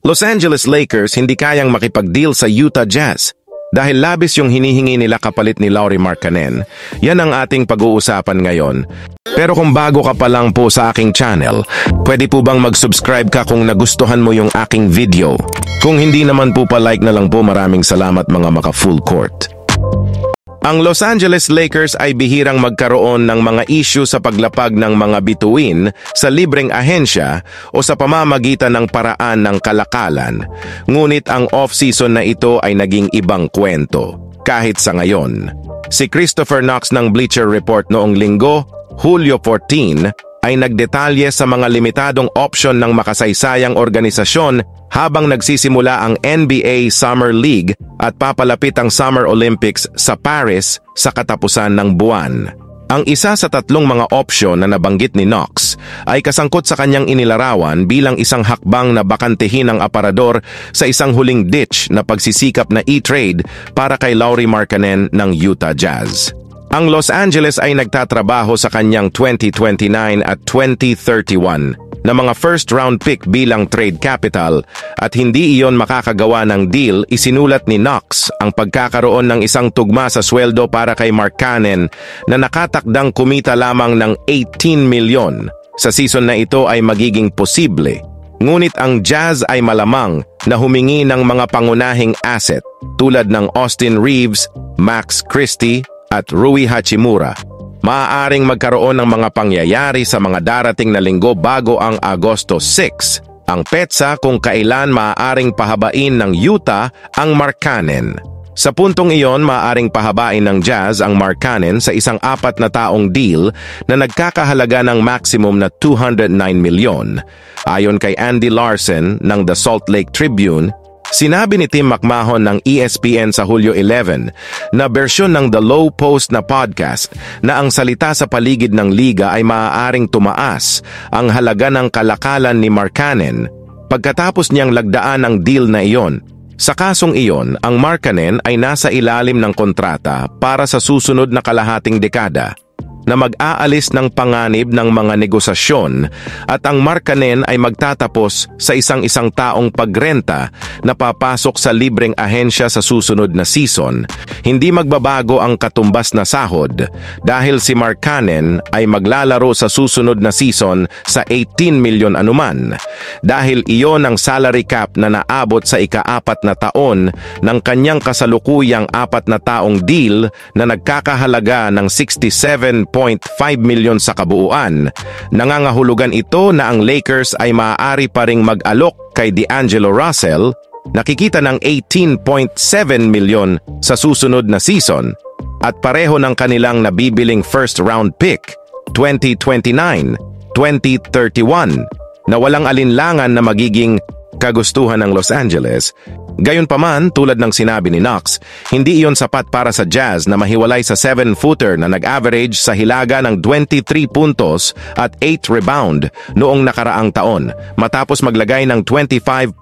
Los Angeles Lakers hindi kayang makipag-deal sa Utah Jazz dahil labis yung hinihingi nila kapalit ni Lauri Markkanen. Yan ang ating pag-uusapan ngayon. Pero kung bago ka pa lang po sa aking channel, pwede po bang mag-subscribe ka kung nagustuhan mo yung aking video? Kung hindi naman po pa-like na lang po, maraming salamat mga maka-full court. Ang Los Angeles Lakers ay bihirang magkaroon ng mga issue sa paglapag ng mga bituin sa libreng ahensya o sa pamamagitan ng paraan ng kalakalan. Ngunit ang off-season na ito ay naging ibang kwento, kahit sa ngayon. Si Christopher Knox ng Bleacher Report noong Linggo, Hulyo 14, ay nagdetalye sa mga limitadong option ng makasaysayang organisasyon habang nagsisimula ang NBA Summer League at papalapit ang Summer Olympics sa Paris sa katapusan ng buwan. Ang isa sa tatlong mga option na nabanggit ni Knox ay kasangkot sa kanyang inilarawan bilang isang hakbang na bakantehin ang aparador sa isang huling ditch na pagsisikap na e-trade para kay Lauri Markkanen ng Utah Jazz. Ang Los Angeles ay nagtatrabaho sa kanyang 2029 at 2031 na mga first-round pick bilang trade capital at hindi iyon makakagawa ng deal. Isinulat ni Knox ang pagkakaroon ng isang tugma sa sweldo para kay Markkanen na nakatakdang kumita lamang ng 18 milyon. Sa season na ito ay magiging posible. Ngunit ang Jazz ay malamang na humingi ng mga pangunahing asset tulad ng Austin Reeves, Max Christie, at Rui Hachimura. Maaaring magkaroon ng mga pangyayari sa mga darating na linggo bago ang Agosto 6, ang petsa kung kailan maaaring pahabain ng Utah ang Markkanen. Sa puntong iyon, maaaring pahabain ng Jazz ang Markkanen sa isang 4 na taong deal na nagkakahalaga ng maximum na 209 milyon. Ayon kay Andy Larson ng The Salt Lake Tribune, sinabi ni Tim McMahon ng ESPN sa Hulyo 11 na bersyon ng The Low Post na podcast na ang salita sa paligid ng liga ay maaaring tumaas ang halaga ng kalakalan ni Markkanen pagkatapos niyang lagdaan ang deal na iyon. Sa kasong iyon, ang Markkanen ay nasa ilalim ng kontrata para sa susunod na kalahating dekada na mag-aalis ng panganib ng mga negosasyon at ang Markkanen ay magtatapos sa isang taong pagrenta na papasok sa libreng ahensya sa susunod na season. Hindi magbabago ang katumbas na sahod dahil si Markkanen ay maglalaro sa susunod na season sa 18 milyon anuman dahil iyon ang salary cap na naabot sa ika-4 na taon ng kanyang kasalukuyang 4 na taong deal na nagkakahalaga ng 67.5 milyon sa kabuuan. Nangangahulugan ito na ang Lakers ay maaari pa ring mag-alok kay D'Angelo Russell, nakikita ng 18.7 milyon sa susunod na season, at pareho ng kanilang nabibiling first-round pick, 2029, 2031, na walang alinlangan na magiging kagustuhan ng Los Angeles. Gayunpaman, tulad ng sinabi ni Knox, hindi iyon sapat para sa Jazz na mahiwalay sa 7-footer na nag-average sa hilaga ng 23 puntos at 8 rebound noong nakaraang taon, matapos maglagay ng 25.6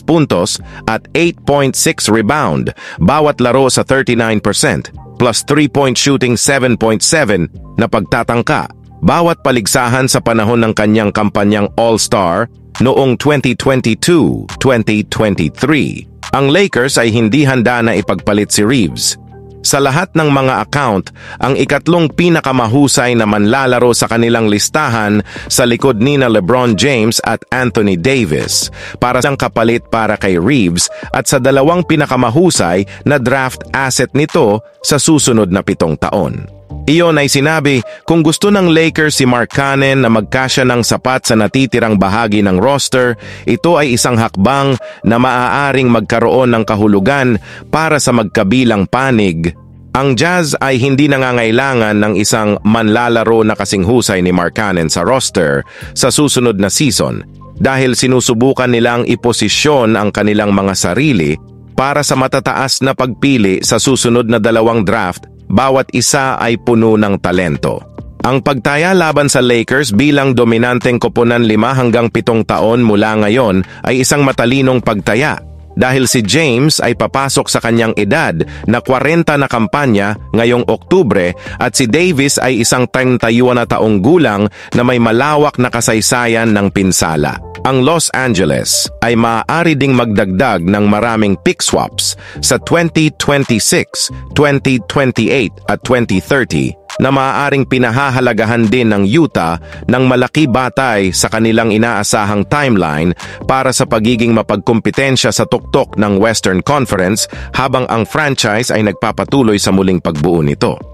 puntos at 8.6 rebound bawat laro sa 39%, plus 3-point shooting 7.7 na pagtatangka bawat paligsahan sa panahon ng kanyang kampanyang All-Star noong 2022-2023. Ang Lakers ay hindi handa na ipagpalit si Reeves. Sa lahat ng mga account, ang ikatlong pinakamahusay na manlalaro sa kanilang listahan sa likod nina LeBron James at Anthony Davis para siyang kapalit para kay Reeves at sa dalawang pinakamahusay na draft asset nito sa susunod na 7 taon. Iyon ay sinabi, kung gusto ng Lakers si Markkanen na magkasya ng sapat sa natitirang bahagi ng roster, ito ay isang hakbang na maaaring magkaroon ng kahulugan para sa magkabilang panig. Ang Jazz ay hindi nangangailangan ng isang manlalaro na kasing husay ni Markkanen sa roster sa susunod na season dahil sinusubukan nilang iposisyon ang kanilang mga sarili para sa matataas na pagpili sa susunod na 2 draft. Bawat isa ay puno ng talento. Ang pagtaya laban sa Lakers bilang dominanteng koponan 5 hanggang 7 taon mula ngayon ay isang matalinong pagtaya dahil si James ay papasok sa kanyang edad na 40 na kampanya ngayong Oktubre at si Davis ay isang 31 na taong gulang na may malawak na kasaysayan ng pinsala. ang Los Angeles ay maaari ding magdagdag ng maraming pick swaps sa 2026, 2028 at 2030 na maaaring pinahahalagahan din ng Utah ng malaki batay sa kanilang inaasahang timeline para sa pagiging mapagkumpitensya sa tuktok ng Western Conference habang ang franchise ay nagpapatuloy sa muling pagbuo nito.